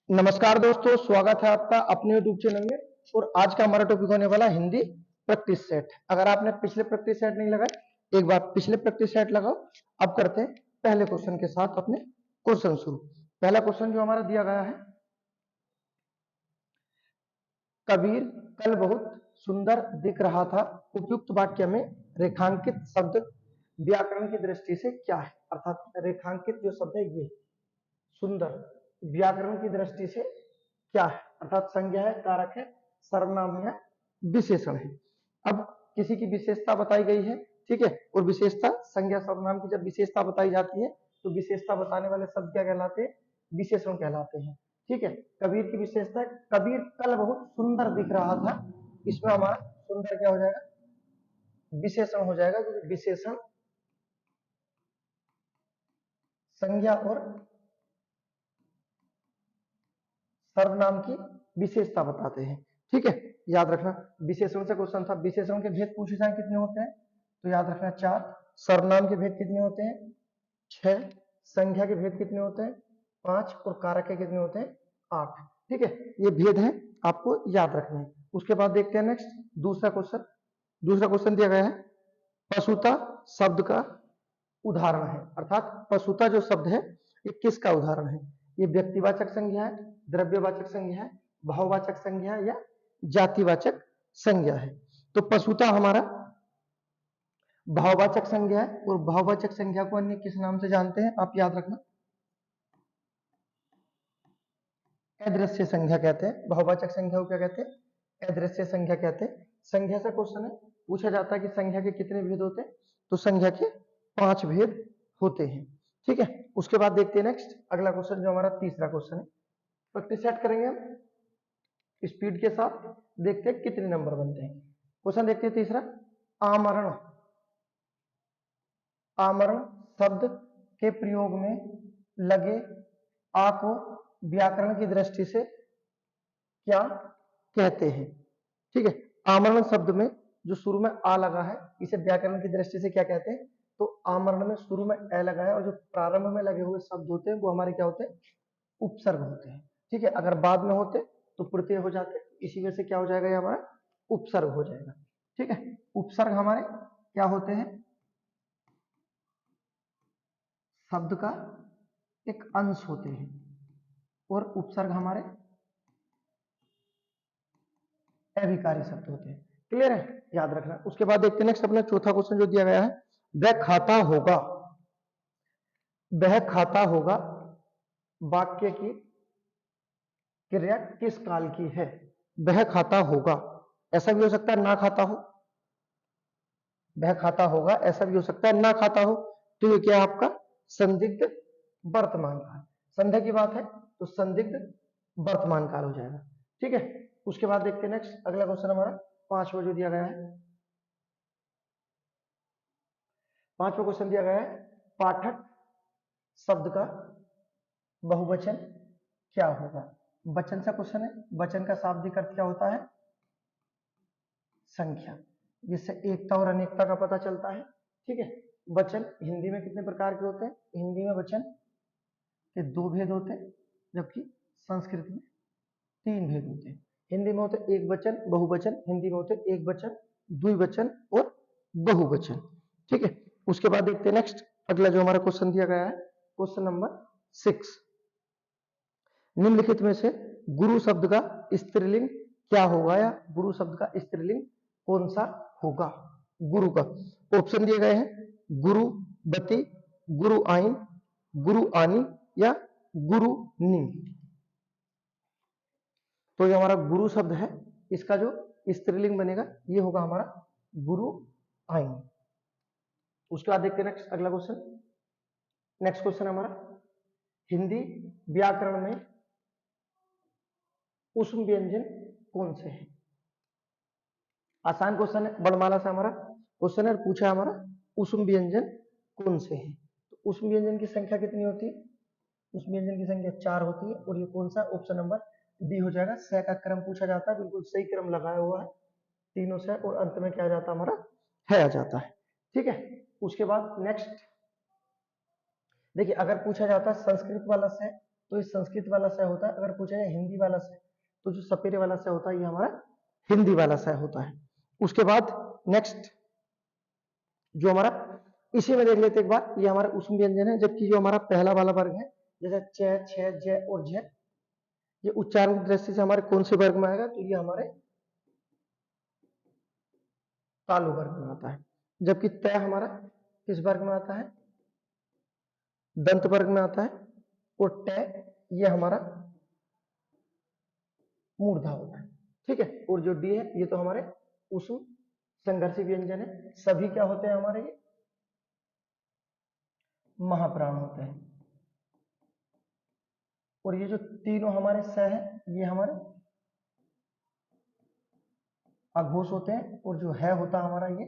नमस्कार दोस्तों, स्वागत है आपका अपने YouTube चैनल में। और आज का हमारा टॉपिक होने वाला हिंदी प्रैक्टिस सेट। अगर आपने पिछले प्रैक्टिस सेट नहीं लगाए, एक बार पिछले प्रैक्टिस सेट लगाओ। अब करते हैं पहले क्वेश्चन के साथ अपने क्वेश्चन शुरू। पहला क्वेश्चन जो हमारा दिया गया है, कबीर कल बहुत सुंदर दिख रहा था, उपयुक्त वाक्य में रेखांकित शब्द व्याकरण की दृष्टि से क्या है। अर्थात रेखांकित जो शब्द है ये सुंदर व्याकरण की दृष्टि से क्या है। अर्थात संज्ञा है, कारक है, सर्वनाम है, विशेषण है। अब किसी की विशेषता बताई गई है, ठीक है। और विशेषता संज्ञा सर्वनाम की जब विशेषता बताई जाती है तो विशेषता बताने वाले शब्द क्या कहलाते हैं? विशेषण कहलाते हैं, ठीक है। कबीर की विशेषता है, कबीर कल बहुत सुंदर दिख रहा था। इसमें हमारा सुंदर क्या हो जाएगा? विशेषण हो जाएगा, क्योंकि विशेषण संज्ञा और सर्वनाम की विशेषता बताते हैं, ठीक है। याद रखना, विशेषण से क्वेश्चन था, विशेषण के भेद पूछे जाए कितने होते हैं? तो याद रखना 4। सर्वनाम के भेद कितने होते हैं? 6। संख्या के भेद कितने होते हैं? 5। और कारक के कितने होते हैं? 8, ठीक है। ये भेद है, आपको याद रखना है। उसके बाद देखते हैं नेक्स्ट दूसरा क्वेश्चन। दूसरा क्वेश्चन दिया गया है, पशुता शब्द का उदाहरण है। अर्थात पशुता जो शब्द है ये किसका उदाहरण है? ये व्यक्तिवाचक संज्ञा है, द्रव्यवाचक संज्ञा है, भाववाचक संज्ञा है, या जातिवाचक संज्ञा है। तो पशुता हमारा भाववाचक संज्ञा है, और भाववाचक संज्ञा को अन्य किस नाम से जानते हैं? आप याद रखना, अदृश्य संज्ञा कहते हैं। भाववाचक संज्ञा को क्या कहते हैं? अदृश्य संज्ञा कहते हैं। संज्ञा से क्वेश्चन है, पूछा जाता है कि संज्ञा के कितने भेद होते हैं? तो संज्ञा के 5 भेद होते हैं, ठीक है। उसके बाद देखते हैं नेक्स्ट अगला क्वेश्चन जो हमारा तीसरा क्वेश्चन है। प्रैक्टिस सेट करेंगे हम स्पीड के साथ, देखते हैं कितने नंबर बनते हैं। क्वेश्चन देखते हैं तीसरा, आमरण। आमरण शब्द के प्रयोग में लगे आ को व्याकरण की दृष्टि से क्या कहते हैं? ठीक है। आमरण शब्द में जो शुरू में आ लगा है, इसे व्याकरण की दृष्टि से क्या कहते हैं? तो आमरण में शुरू में ए लगा है, और जो प्रारंभ में लगे हुए शब्द होते हैं वो हमारे क्या होते हैं? उपसर्ग होते हैं, ठीक है। अगर बाद में होते तो प्रत्यय हो जाते, इसी वजह से क्या हो जाएगा? ये हमारा उपसर्ग हो जाएगा, ठीक है। उपसर्ग हमारे क्या होते हैं? शब्द का एक अंश होते हैं, और उपसर्ग हमारे अभिकारी शब्द होते हैं। क्लियर है? याद रखना। उसके बाद देखते हैं नेक्स्ट अपना चौथा क्वेश्चन जो दिया गया है, वह खाता होगा। वह खाता होगा वाक्य की क्रिया किस काल की है? वह खाता होगा, ऐसा भी हो सकता है ना खाता हो। वह खाता होगा, ऐसा भी हो सकता है ना खाता हो। तो ये क्या है आपका? संदिग्ध वर्तमान काल। संध्या की बात है तो संदिग्ध वर्तमान काल हो जाएगा, ठीक है। उसके बाद देखते हैं नेक्स्ट अगला क्वेश्चन हमारा 5वां जो दिया गया है। 5वां क्वेश्चन दिया गया है, पाठक शब्द का बहुवचन क्या होगा? वचन से क्वेश्चन है। वचन का शाब्दिक अर्थ क्या होता है? संख्या, जिससे एकता और अनेकता का पता चलता है, ठीक है। वचन हिंदी में कितने प्रकार के होते हैं? हिंदी में वचन के 2 भेद होते हैं, जबकि संस्कृत में 3 भेद होते हैं। हिंदी में होते एक वचन बहुवचन, हिंदी में होते एक वचन द्विवचन और बहुवचन, ठीक है। उसके बाद देखते हैं नेक्स्ट अगला जो हमारा क्वेश्चन दिया गया है, क्वेश्चन नंबर 6। निम्नलिखित में से गुरु शब्द का स्त्रीलिंग क्या होगा, या गुरु शब्द का स्त्रीलिंग कौन सा होगा? गुरु का ऑप्शन दिए गए हैं, गुरु बती, गुरु आइन, गुरु आनी, या गुरु नी। तो ये हमारा गुरु शब्द है, इसका जो स्त्रीलिंग बनेगा ये होगा हमारा गुरु आइन। उसके बाद देखते हैं नेक्स्ट अगला क्वेश्चन। नेक्स्ट क्वेश्चन हमारा, हिंदी व्याकरण में ऊष्म व्यंजन कौन से हैं? आसान क्वेश्चन है, वर्णमाला से हमारा क्वेश्चन है, पूछा हमारा ऊष्म व्यंजन कौन से हैं। तो ऊष्म व्यंजन की संख्या कितनी होती है? ऊष्म व्यंजन की संख्या 4 होती है, और ये कौन सा? ऑप्शन नंबर डी हो जाएगा। स का क्रम पूछा जाता है, बिल्कुल सही क्रम लगाया हुआ है, तीनों से, और अंत में क्या आ जाता है? हमारा है आ जाता है, ठीक है। उसके बाद नेक्स्ट देखिए, अगर पूछा जाता है संस्कृत वाला से तो ये संस्कृत वाला स होता है। अगर पूछा जाए हिंदी वाला स, तो जो सपेरे वाला स होता है ये हमारा हिंदी वाला स होता है। उसके बाद नेक्स्ट जो हमारा, इसी में देख लेते एक बार, ये हमारा उष्म व्यंजन है, जबकि जो हमारा पहला वाला वर्ग है जैसे च, छ, ज और झ, ये उच्चारण की दृष्टि से हमारे कौन से वर्ग में आएगा, तो ये हमारे तालु वर्ग में आता है। जबकि त हमारा किस वर्ग में आता है, दंत वर्ग में आता है। और ट ये हमारा मूर्धा होता है, ठीक है। और जो डी है ये तो हमारे उष्म संघर्षी व्यंजन है। सभी क्या होते हैं हमारे, ये महाप्राण होते हैं। और ये जो तीनों हमारे स है ये हमारे अघोष होते हैं। और जो है होता है हमारा ये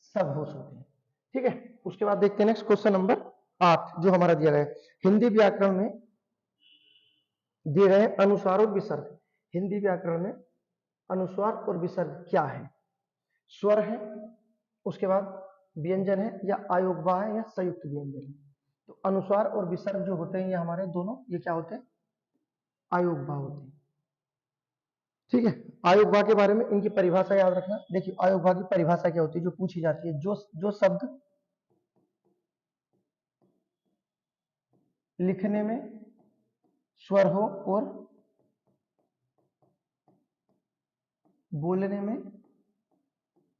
सघोष होते हैं, ठीक है। उसके बाद देखते हैं नेक्स्ट क्वेश्चन नंबर 8 जो हमारा दिया गया है। हिंदी व्याकरण में दिए गए अनुस्वार और विसर्ग। हिंदी व्याकरण में अनुस्वार और विसर्ग क्या है? स्वर है, उसके बाद व्यंजन है, या आयोगवा है, या संयुक्त व्यंजन है। तो अनुस्वार और विसर्ग जो होते हैं ये हमारे दोनों ये क्या होते हैं, आयोगवा होते हैं, ठीक है। आयोगवा के बारे में इनकी परिभाषा याद रखना। देखिए आयोगवा की परिभाषा क्या होती है जो पूछी जाती है, जो शब्द लिखने में स्वर हो और बोलने में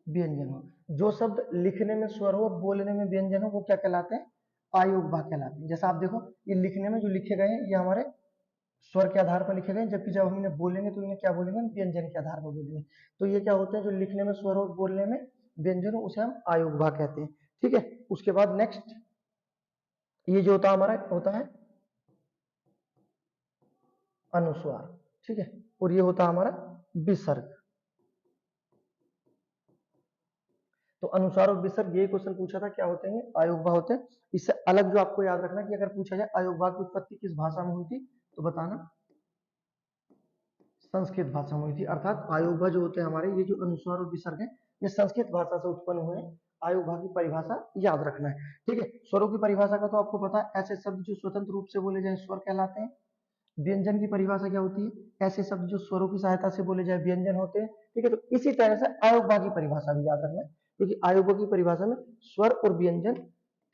व्यंजन हो। जो शब्द लिखने में स्वर हो और बोलने में व्यंजन हो वो क्या कहलाते हैं, आयोगवा कहलाते हैं। जैसा आप देखो ये लिखने में जो लिखे गए हैं ये हमारे स्वर के आधार पर लिखे गए, जबकि जब हम इन्हें बोलेंगे तो इन्हें क्या बोलेंगे, व्यंजन के आधार पर बोलेंगे। तो ये क्या होते हैं, जो लिखने में स्वर और बोलने में व्यंजन हो उसे हम आयोगवा कहते हैं, ठीक है। उसके बाद नेक्स्ट ये जो होता है हमारा होता है अनुस्वार, ठीक है। और ये होता है हमारा विसर्ग। तो अनुस्वार और विसर्ग यही क्वेश्चन पूछा था, क्या होते हैं, आयोगवा होते हैं। इससे अलग जो आपको याद रखना कि अगर पूछा जाए आयोगवा की उत्पत्ति किस भाषा में हुई थी, तो बताना संस्कृत भाषा में हुई थी। अर्थात आयोगवा जो होते हैं हमारे, ये जो अनुस्वार और विसर्ग है ये संस्कृत भाषा से उत्पन्न हुए हैं। आयोगवा की परिभाषा याद रखना है, ठीक है। स्वरों की परिभाषा का तो आपको पता है, ऐसे शब्द जो स्वतंत्र रूप से बोले जाए स्वर कहलाते हैं। व्यंजन की परिभाषा क्या होती है, ऐसे शब्द जो स्वरों की सहायता से बोले जाए व्यंजन होते हैं, ठीक है। तो इसी तरह से आयोगवा की परिभाषा भी याद रखना है, क्योंकि आयोगवा की परिभाषा में स्वर और व्यंजन,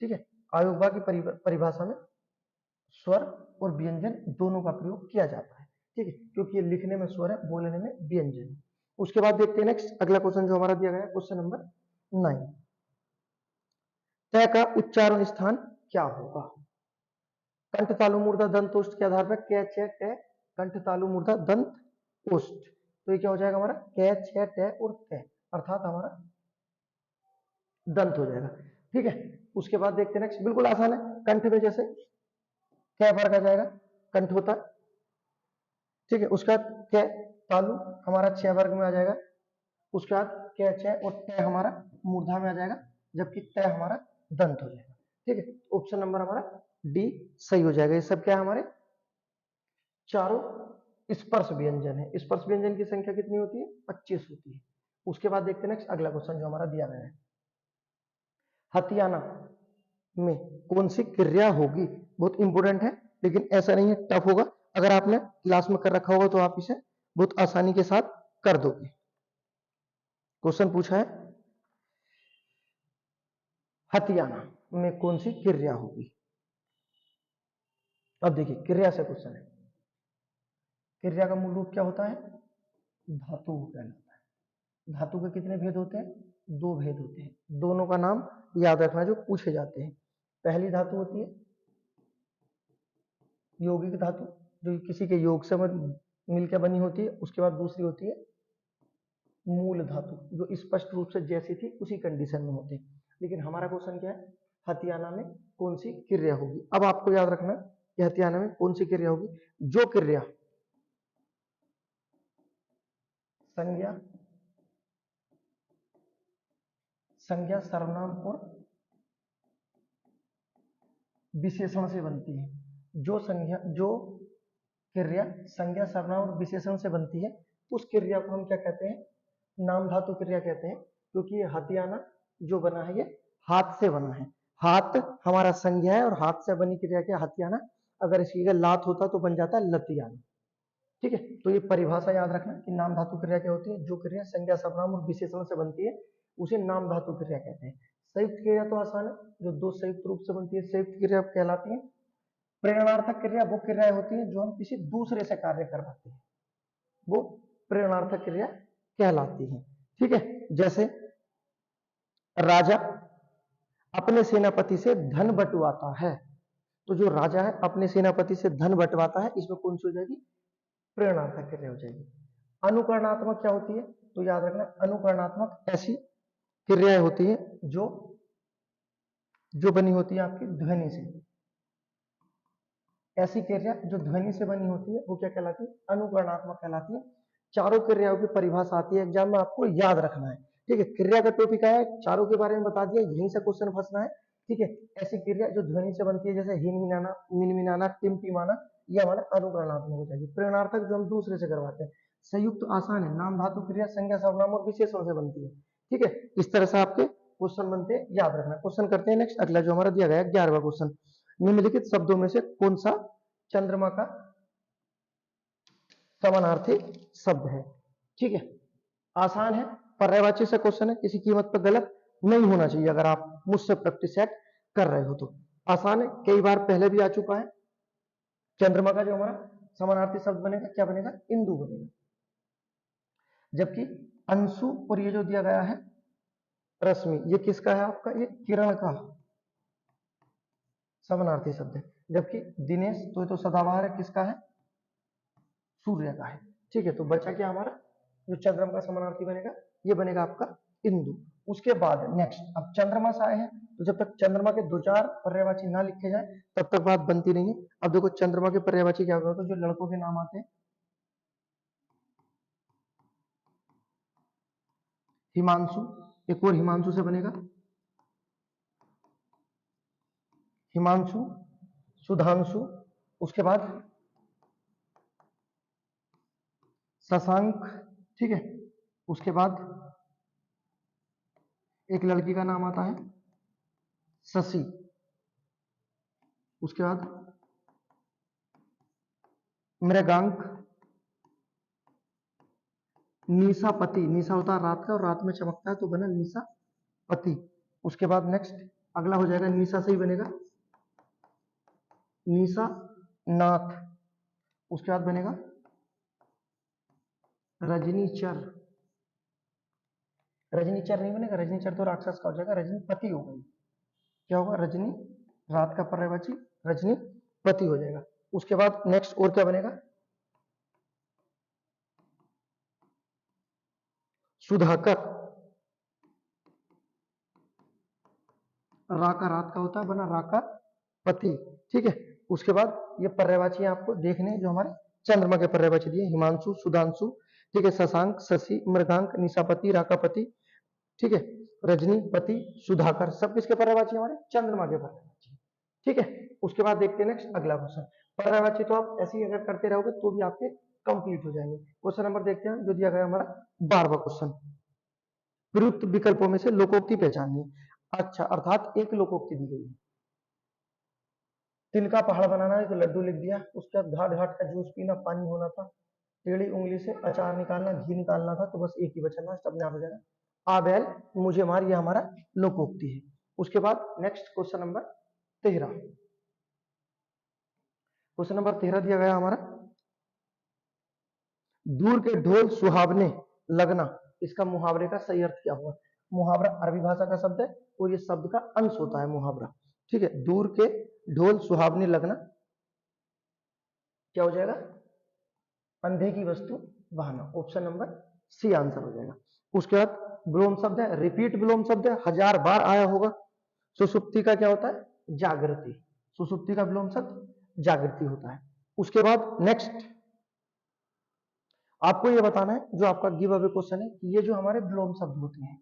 ठीक है, आयोगवा की परिभाषा में स्वर और व्यंजन दोनों का प्रयोग किया जाता है, ठीक है, क्योंकि ये लिखने में स्वर है, बोलने में व्यंजन है। उसके बाद देखते हैं नेक्स्ट अगला क्वेश्चन जो हमारा दिया गया है, क्वेश्चन नंबर 9। तय का उच्चारण स्थान क्या होगा? कंठ तालु मूर्धा दंत ओष्ठ के आधार पर क छ ट, कंठ तालु मूर्धा दंत ओष्ठ, तो ये क्या हो जाएगा हमारा क छ ट और त, अर्थात हमारा दंत हो जाएगा, ठीक है। उसके बाद देखते हैं नेक्स्ट, बिल्कुल आसान है। कंठ में जैसे क वर्ग आ जाएगा, कंठ होता है, ठीक है। उसके बाद क तालु हमारा 6 वर्ग में आ जाएगा। उसके बाद क छ और ट हमारा मूर्धा में आ जाएगा, जबकि त हमारा दंत हो जाएगा, ठीक है। ऑप्शन नंबर हमारा डी सही हो जाएगा। ये सब क्या है हमारे चारों स्पर्श व्यंजन है। स्पर्श व्यंजन की संख्या कितनी होती है, 25 होती है। उसके बाद देखते हैं नेक्स्ट अगला क्वेश्चन जो हमारा दिया गया है, हथियाना में कौन सी क्रिया होगी? बहुत इंपॉर्टेंट है, लेकिन ऐसा नहीं है टफ होगा। अगर आपने क्लास में कर रखा होगा तो आप इसे बहुत आसानी के साथ कर दोगे। क्वेश्चन पूछा है हथियाना में कौन सी क्रिया होगी। अब देखिए क्रिया से क्वेश्चन है, क्रिया का मूल रूप क्या होता है, धातु कहलाता है। धातु के कितने भेद होते हैं, 2 भेद होते हैं। दोनों का नाम याद रखना जो पूछे जाते हैं। पहली धातु होती है यौगिक धातु, जो किसी के योग से मिलकर बनी होती है। उसके बाद दूसरी होती है मूल धातु, जो स्पष्ट रूप से जैसी थी उसी कंडीशन में होती है। लेकिन हमारा क्वेश्चन क्या है, हथियाना में कौन सी क्रिया होगी। अब आपको याद रखना कि हथियाना में कौन सी क्रिया होगी, जो क्रिया संज्ञा, संज्ञा सर्वनाम और विशेषण से बनती है। जो क्रिया संज्ञा सर्वनाम और विशेषण से बनती है उस क्रिया को हम क्या कहते हैं, नाम धातु क्रिया कहते हैं। क्योंकि ये हथियाना जो बना है ये हाथ से बना है। हाथ हमारा संज्ञा है और हाथ से बनी क्रिया क्या हथियाना, अगर इसकी जगह लात होता तो बन जाता लतियाना। ठीक है, तो ये परिभाषा याद रखना कि नाम धातु क्रिया क्या होती है, जो क्रिया संज्ञा सर्वनाम और विशेषण से बनती है उसे नाम धातु क्रिया कहते हैं। संयुक्त क्रिया तो आसान है, जो दो संयुक्त रूप से बनती है संयुक्त क्रिया कहलाती है। प्रेरणार्थक क्रिया वो क्रियाएं होती है जो हम किसी दूसरे से कार्य करवाते हैं, वो प्रेरणार्थक क्रिया कहलाती है। ठीक है, जैसे राजा अपने सेनापति से धन बंटवाता है, तो जो राजा है अपने सेनापति से धन बंटवाता है, इसमें कौन सी हो जाएगी, प्रेरणार्थक क्रिया हो जाएगी। अनुकरणात्मक क्या होती है, तो याद रखना अनुकरणात्मक ऐसी क्रियाएं होती है जो बनी होती है आपकी ध्वनि से। ऐसी क्रिया जो ध्वनि से बनी होती है वो क्या कहलाती है, अनुकरणात्मक कहलाती है। चारों क्रियाओं की परिभाषा आती है एग्जाम में, आपको याद रखना है। ठीक है, क्रिया का टॉपिक है, चारों के बारे में बता दिया, यहीं से क्वेश्चन फंसना है। ठीक है, ऐसी क्रिया जो ध्वनि से बनती है जैसे हिन हिनाना, मिन मिनाना, टिमटिमाना, ये हमारा अनुकरणात्मक हो जाएगी। प्रेरणार्थक जो हम दूसरे से करवाते हैं। संयुक्त आसान है, नाम धातु क्रिया संज्ञा सर्वनाम और विशेषण से बनती है। ठीक है, इस तरह से आपके क्वेश्चन बनते हैं, याद रखना। क्वेश्चन करते हैं नेक्स्ट, अगला जो हमारा दिया गया है 11वां क्वेश्चन। निम्नलिखित शब्दों में से कौन सा चंद्रमा का समानार्थी शब्द है। ठीक है, आसान है, पर्यायवाची से क्वेश्चन है, किसी कीमत पर गलत नहीं होना चाहिए अगर आप मुझसे प्रैक्टिस सेट कर रहे हो तो। आसान है, कई बार पहले भी आ चुका है। चंद्रमा का जो हमारा समानार्थी शब्द बनेगा क्या बनेगा, इंदु बनेगा। जबकि अंशु और ये जो दिया गया है रश्मि, ये किसका है आपका, ये किरण का समानार्थी शब्द है। जबकि दिनेश तो ये तो सदाबहार है, किसका है, सूर्य का है। ठीक है, तो बचा क्या हमारा, जो चंद्रमा का समानार्थी बनेगा ये बनेगा आपका इंदु। उसके बाद नेक्स्ट, अब चंद्रमा से आए हैं, तो जब तक चंद्रमा के दो चार पर्यायवाची ना लिखे जाए तब तक बात बनती नहीं है। अब देखो चंद्रमा के पर्यायवाची क्या होगा, तो जो लड़कों के नाम आते हैं, हिमांशु, एक और हिमांशु से बनेगा हिमांशु, सुधांशु, उसके बाद शशांक। ठीक है, उसके बाद एक लड़की का नाम आता है शशि, उसके बाद मृगांक, निशापति, निशा होता है रात का और रात में चमकता है तो बना निशापति। उसके बाद नेक्स्ट अगला हो जाएगा, निशा से ही बनेगा निशा नाथ। उसके बाद बनेगा रजनीचर, रजनीचर नहीं बनेगा, रजनीचर तो राक्षस का हो जाएगा, रजनीपति हो गई। क्या होगा, रजनी रात का पर्यायवाची रजनीपति हो जाएगा। उसके बाद नेक्स्ट और क्या बनेगा, सुधाकर, राका रात का होता है, बना राका पति। ठीक है, उसके बाद ये पर्यायवाची आपको देखने जो हमारे चंद्रमा के पर्यायवाची दिए, हिमांशु, सुधांशु, ठीक है, शशांक, शशि, मृगांक, निशापति, राकापति, ठीक है, रजनीपति, सुधाकर, सब किसके पर्यायवाची हमारे चंद्रमा के पर्यायवाची। ठीक है, उसके बाद देखते हैं नेक्स्ट अगला क्वेश्चन। पर्यायवाची तो आप ऐसे ही अगर करते रहोगे तो भी आपके कंप्लीट हो जाएंगे। क्वेश्चन नंबर देखते हैं जो दिया गया हमारा 12वां क्वेश्चन, प्रयुक्त विकल्पों में से लोकोक्ति पहचानिए। अच्छा, अर्थात एक लोकोक्ति दी गई है, तिल का पहाड़ बनाना है तो लड्डू लिख दिया, उसके बाद घाट घाट का जूस पीना, पानी होना था, टेढ़ी उंगली से अचार निकालना, घी निकालना था, तो बस एक ही बचा, लास्ट अपने आप हो जाएगा, आ बैल मुझे मार, ये हमारा लोकोक्ति है। उसके बाद next question number 13, question number 13 दिया गया हमारा, दूर के ढोल सुहावने लगना, इसका मुहावरे का सही अर्थ क्या होगा। मुहावरा अरबी भाषा का शब्द है और ये शब्द का अंश होता है मुहावरा। ठीक है, दूर के ढोल सुहावने लगना क्या हो जाएगा, अंधे की वस्तु बहाना, ऑप्शन नंबर सी आंसर हो जाएगा। उसके बाद विलोम शब्द है, रिपीट विलोम शब्द है, 1000 बार आया होगा। सुसुप्ति का क्या होता है, जागृति, सुसुप्ति का विलोम शब्द जागृति होता है। उसके बाद नेक्स्ट आपको यह बताना है, जो आपका गिव अवे क्वेश्चन है, कि ये जो हमारे विलोम शब्द होते हैं,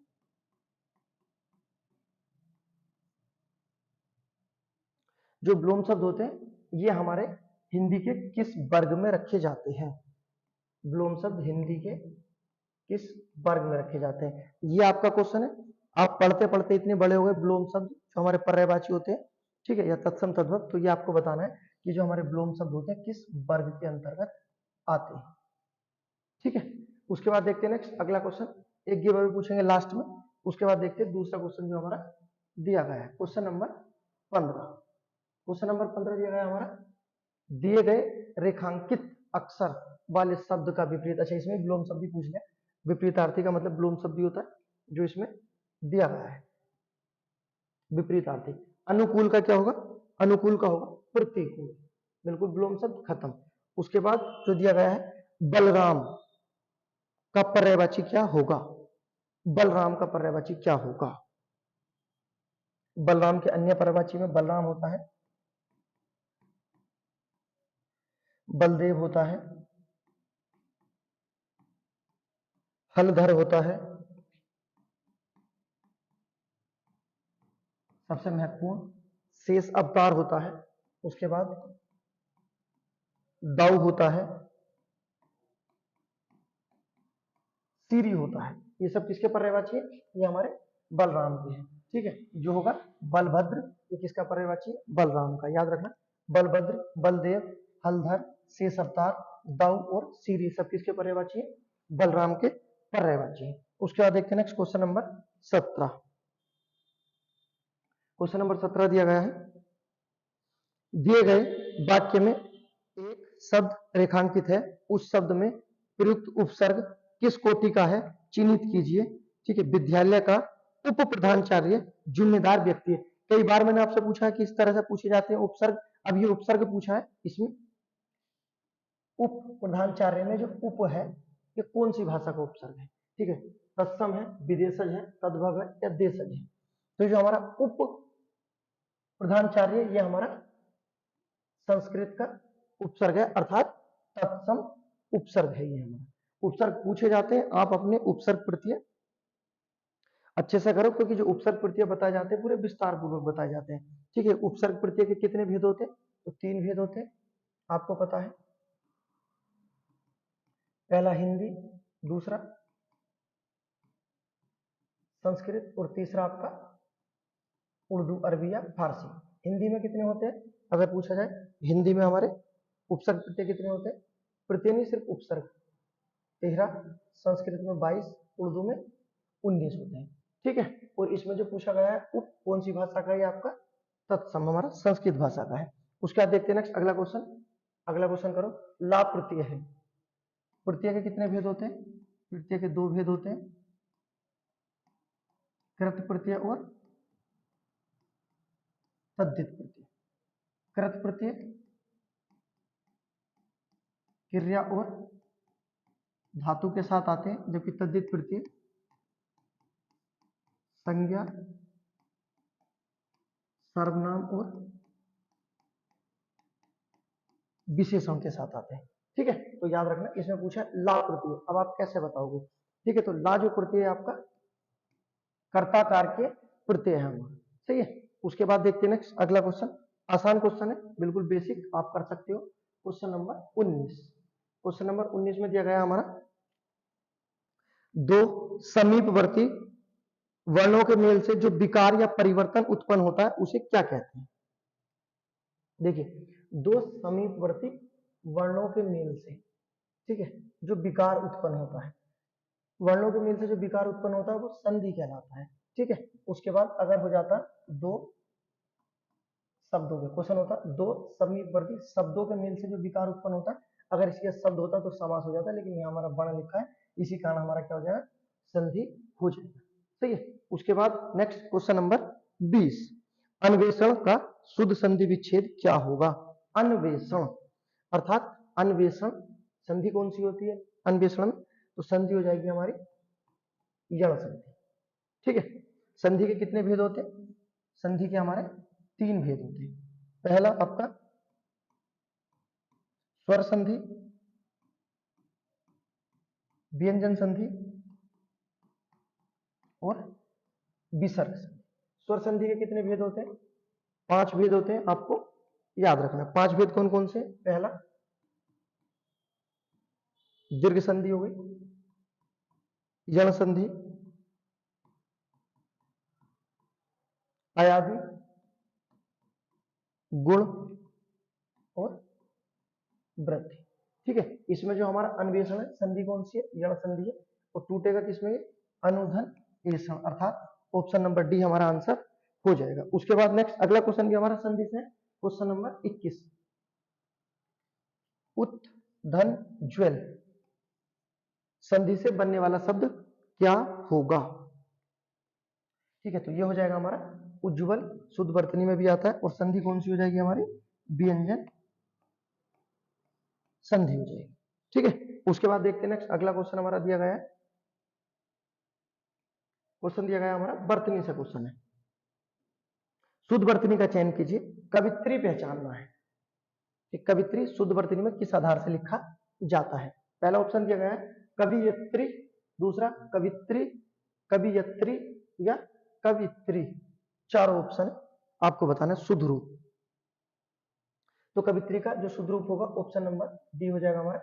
जो विलोम शब्द होते हैं ये हमारे हिंदी के किस वर्ग में रखे जाते हैं, विलोम शब्द हिंदी के किस वर्ग में रखे जाते हैं, ये आपका क्वेश्चन है। आप पढ़ते पढ़ते इतने बड़े हो गए, विलोम शब्द जो हमारे पर्यायवाची होते हैं, ठीक है, या तत्सम तद्भव। तो ये आपको बताना है कि जो हमारे विलोम शब्द होते हैं किस वर्ग के अंतर्गत आते हैं, ठीक है। उसके बाद देखते हैं नेक्स्ट अगला क्वेश्चन, एक गिव अवे पूछेंगे लास्ट में। उसके बाद देखते हैं दूसरा क्वेश्चन जो हमारा दिया गया है, क्वेश्चन नंबर 15। क्वेश्चन नंबर 15 दिया गया हमारा, दिए गए रेखांकित अक्षर वाले शब्द का विपरीत। अच्छा, इसमें विलोम शब्द भी पूछ लिया। विपरीतार्थी का मतलब विलोम शब्द भी होता है जो इसमें दिया गया है। विपरीतार्थी, अनुकूल का क्या होगा? अनुकूल का होगा प्रतिकूल, बिल्कुल विलोम शब्द खत्म। उसके बाद जो दिया गया है, बलराम का पर्यायवाची क्या होगा? बलराम का पर्यायवाची क्या होगा? बलराम के अन्य पर्यायवाची में बलराम होता है, बलदेव होता है, हलधर होता है, सबसे महत्वपूर्ण शेष अवतार होता है, उसके बाद दाऊ होता है, सीरी होता है। ये सब किसके पर्यायवाची है? ये हमारे बलराम के हैं, ठीक है। जो होगा बलभद्र, ये किसका पर्यायवाची है? बलराम का, याद रखना। बलभद्र, बलदेव, हलधर, शेष अवतार, दाऊ और सीरी सब किसके पर्यायवाची है? बलराम के पर्यायवाची है। उसके बाद देखते हैं next question number 17। Question number 17 दिया गया है, दिए गए वाक्य में एक शब्द रेखांकित है, उस शब्द में प्रयुक्त उपसर्ग किस कोटि का है? चिन्हित कीजिए, ठीक है। विद्यालय का उप प्रधानाचार्य जिम्मेदार व्यक्ति है। कई बार मैंने आपसे पूछा है कि इस तरह से पूछे जाते हैं उपसर्ग। अब ये उपसर्ग पूछा है, इसमें उप प्रधानाचार्य में जो उप है, ये कौन सी भाषा का उपसर्ग है? ठीक है, तत्सम है, विदेशज है, तद्भव है या देशज है? तो जो हमारा उप प्रधानाचार्य, ये हमारा संस्कृत का उपसर्ग है, अर्थात तत्सम उपसर्ग है। ये हमारा उपसर्ग पूछे जाते हैं, आप अपने उपसर्ग प्रत्यय अच्छे से करो, क्योंकि जो उपसर्ग प्रत्यय बताए जाते हैं पूरे विस्तार पूर्वक बताए जाते हैं, ठीक है। उपसर्ग प्रत्यय के कितने भेद होते हैं? तो 3 भेद होते हैं, आपको पता है। पहला हिंदी, दूसरा संस्कृत और तीसरा आपका उर्दू, अरबी या फारसी। हिंदी में कितने होते हैं अगर पूछा जाए? हिंदी में हमारे उपसर्ग प्रत्यय कितने होते हैं? प्रत्यय नहीं, सिर्फ उपसर्ग 13, संस्कृत में 22, उर्दू में 19 होते हैं, ठीक है। और इसमें जो पूछा गया है उप कौन सी भाषा का है? आपका तत्सम हमारा संस्कृत भाषा का है। उसके बाद देखते हैं नेक्स्ट अगला क्वेश्चन। अगला क्वेश्चन करो, ला प्रत्यय है। प्रत्यय के कितने भेद होते हैं? प्रत्यय के 2 भेद होते हैं, कृत प्रत्यय और तद्धित प्रत्यय। कृत प्रत्यय क्रिया और धातु के साथ आते हैं, जबकि तद्धित प्रत्यय संज्ञा, सर्वनाम और विशेषण के साथ आते हैं, ठीक है। तो याद रखना, इसमें पूछा ला प्रत्यय, अब आप कैसे बताओगे? ठीक है, तो ला जो प्रत्यय है आपका कर्ताकार के प्रत्यय है हमारा, सही है। उसके बाद देखते हैं नेक्स्ट अगला क्वेश्चन, आसान क्वेश्चन है, बिल्कुल बेसिक, आप कर सकते हो। Question number 19। क्वेश्चन नंबर 19 में दिया गया हमारा, दो समीपवर्ती वर्णों के मेल से जो विकार या परिवर्तन उत्पन्न होता है उसे क्या कहते हैं? देखिए, दो समीपवर्ती वर्णों के मेल से, ठीक है, जो विकार उत्पन्न होता है, वर्णों के मेल से जो विकार उत्पन्न होता है वो संधि कहलाता है, ठीक है। उसके बाद अगर हो जाता दो शब्दों के, क्वेश्चन होता दो समीपवर्ती शब्दों के मेल से जो विकार उत्पन्न होता है, अगर इसके शब्द होता तो समास हो जाता, लेकिन यहाँ हमारा वर्ण लिखा है, इसी कारण हमारा क्या हो जाएगा? संधि हो जाएगा, सही है। उसके बाद नेक्स्ट क्वेश्चन नंबर 20, अन्वेषण का शुद्ध संधि विच्छेद क्या होगा? अन्वेषण अर्थात अन्वेषण, संधि कौन सी होती है अन्वेषण? तो संधि हो जाएगी हमारी यण संधि, ठीक है। संधि के कितने भेद होते हैं? संधि के हमारे 3 भेद होते हैं। पहला आपका स्वर संधि, व्यंजन संधि और विसर्ग संधि। स्वर संधि के कितने भेद होते हैं? 5 भेद होते हैं, आपको याद रखना। 5 भेद कौन कौन से? पहला दीर्घ संधि हो गई, यण संधि, अयादि, गुण और वृद्धि। ठीक है, इसमें जो हमारा अन्वेषण है, संधि कौन सी है? यण संधि है। और टूटेगा किसमें? अनुधन एषण, अर्थात ऑप्शन नंबर डी हमारा आंसर हो जाएगा। उसके बाद नेक्स्ट अगला क्वेश्चन भी हमारा संधि से है, क्वेश्चन नंबर 21। उत धन ज्वेल, संधि से बनने वाला शब्द क्या होगा? ठीक है, तो ये हो जाएगा हमारा उज्ज्वल, शुद्ध वर्तनी में भी आता है। और संधि कौन सी हो जाएगी हमारी? व्यंजन संधि हो जाएगी। ठीक है, उसके बाद देखते हैं नेक्स्ट अगला क्वेश्चन हमारा दिया गया है, क्वेश्चन दिया गया हमारा वर्तनी से क्वेश्चन है। शुद्ध वर्तनी का चयन कीजिए, कवित्री पहचानना है कि कवित्री शुद्ध वर्तनी में किस आधार से लिखा जाता है। पहला ऑप्शन दिया गया है कवियत्री, दूसरा कवित्री, कवियत्री या कवित्री। चारों ऑप्शन आपको बताना है शुद्ध रूप। तो कवित्री का जो शुद्ध रूप होगा ऑप्शन नंबर डी हो जाएगा हमारा।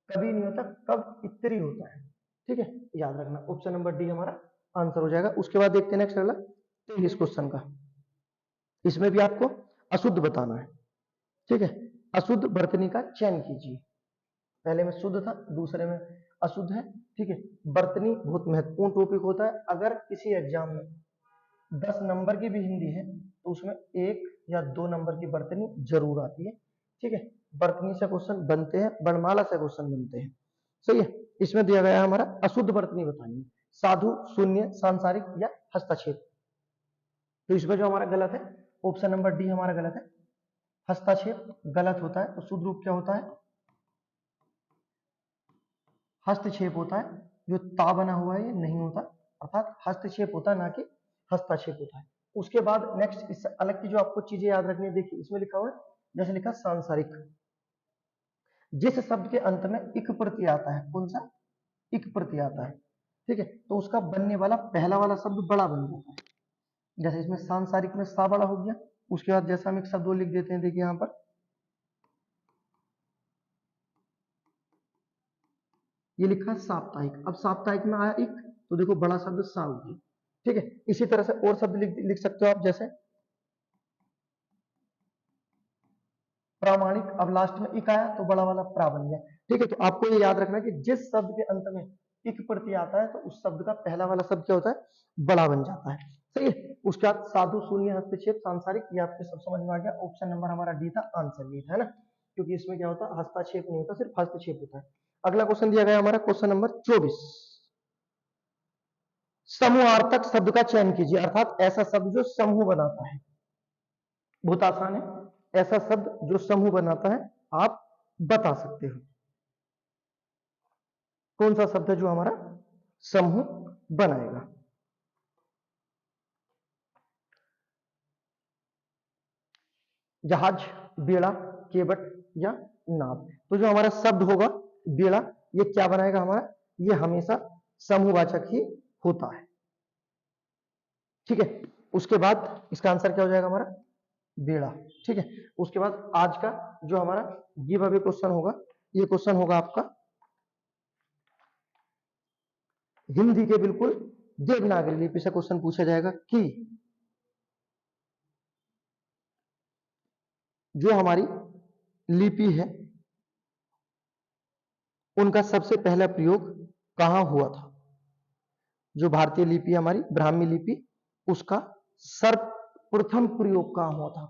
कवि नहीं होता, कवित्री होता है। ठीक है, याद रखना, ऑप्शन नंबर डी हमारा आंसर हो जाएगा। उसके बाद देखते हैं नेक्स्ट अगला 23 क्वेश्चन का। इसमें भी आपको अशुद्ध बताना है। ठीक है, अशुद्ध वर्तनी का चयन कीजिए। पहले में शुद्ध था, दूसरे में अशुद्ध है। ठीक है, वर्तनी बहुत महत्वपूर्ण टॉपिक होता है। अगर किसी एग्जाम में 10 नंबर की भी हिंदी है तो उसमें 1 या 2 नंबर की वर्तनी जरूर आती है। ठीक है, वर्तनी से क्वेश्चन बनते हैं, वर्णमाला से क्वेश्चन बनते हैं। सही है, इसमें दिया गया है हमारा अशुद्ध वर्तनी बतानी है, साधु, शून्य, सांसारिक या हस्तक्षेप। तो इसमें जो हमारा गलत है ऑप्शन नंबर डी हमारा गलत है, हस्तक्षेप गलत होता है। तो शुद्ध रूप क्या होता है? हस्तक्षेप होता है। जो ता बना हुआ है ये नहीं होता, अर्थात हस्तक्षेप होता है, ना कि हस्तक्षेप होता है। उसके बाद नेक्स्ट इस अलग की जो आपको चीजें याद रखनी है, देखिए इसमें लिखा हुआ है, जैसे लिखा सांसारिक, जिस शब्द के अंत में इक प्रत्यय आता है, कौन सा? इक प्रत्यय आता है। ठीक है, तो उसका बनने वाला पहला वाला शब्द बड़ा बन जाता है। जैसे इसमें सांसारिक में सा बड़ा हो गया। उसके बाद जैसा हम एक शब्द लिख देते हैं, देखिए यहां पर ये लिखा है साप्ताहिक। अब साप्ताहिक में आया इक, तो देखो बड़ा शब्द सा हो गया। ठीक है, इसी तरह से और शब्द लिख सकते हो आप, जैसे प्रामाणिक। अब लास्ट में इक आया तो बड़ा वाला प्रा बन गया। ठीक है, तो आपको ये याद रखना है कि जिस शब्द के अंत में इक प्रत्यय आता है तो उस शब्द का पहला वाला शब्द क्या होता है? बड़ा बन जाता है। सही है, उसके बाद साधु, शून्य, हस्तक्षेप, सांसारिक, ये आपके सब समझ में आ गया। ऑप्शन नंबर हमारा डी था, आंसर ये था, है ना, क्योंकि इसमें क्या होता है? हस्तक्षेप नहीं होता, सिर्फ हस्तक्षेप होता है। अगला क्वेश्चन दिया गया हमारा क्वेश्चन नंबर 24। समूहार्थक शब्द का चयन कीजिए, अर्थात ऐसा शब्द जो समूह बनाता है। बहुत आसान है, ऐसा शब्द जो समूह बनाता है आप बता सकते हो। कौन सा शब्द है जो हमारा समूह बनाएगा? जहाज, बेड़ा, केवट या नाव। तो जो हमारा शब्द होगा बेड़ा, ये क्या बनाएगा हमारा? ये हमेशा समूहवाचक ही होता है। ठीक है, उसके बाद इसका आंसर क्या हो जाएगा हमारा? बेड़ा। ठीक है, उसके बाद आज का जो हमारा गिव अवे क्वेश्चन होगा, ये क्वेश्चन होगा आपका हिंदी के बिल्कुल देवनागरी लिपि से क्वेश्चन पूछा जाएगा कि जो हमारी लिपि है उनका सबसे पहला प्रयोग कहां हुआ था? जो भारतीय लिपि हमारी ब्राह्मी लिपि, उसका सर्वप्रथम प्रयोग कहां हुआ था?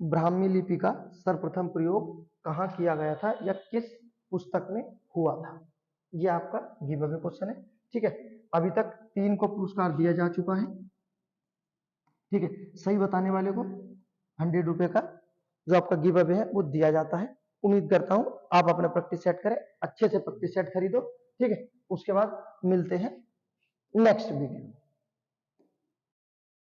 ब्राह्मी लिपि का सर्वप्रथम प्रयोग कहां किया गया था या किस पुस्तक में हुआ था? ये आपका गिव अवे क्वेश्चन है। ठीक है, अभी तक 3 को पुरस्कार दिया जा चुका है। ठीक है, सही बताने वाले को 100 रुपए का जो आपका गिव अवे है वो दिया जाता है। उम्मीद करता हूं आप अपना प्रैक्टिस सेट करें, अच्छे से प्रैक्टिस सेट खरीदो। ठीक है, उसके बाद मिलते हैं नेक्स्ट वीडियो।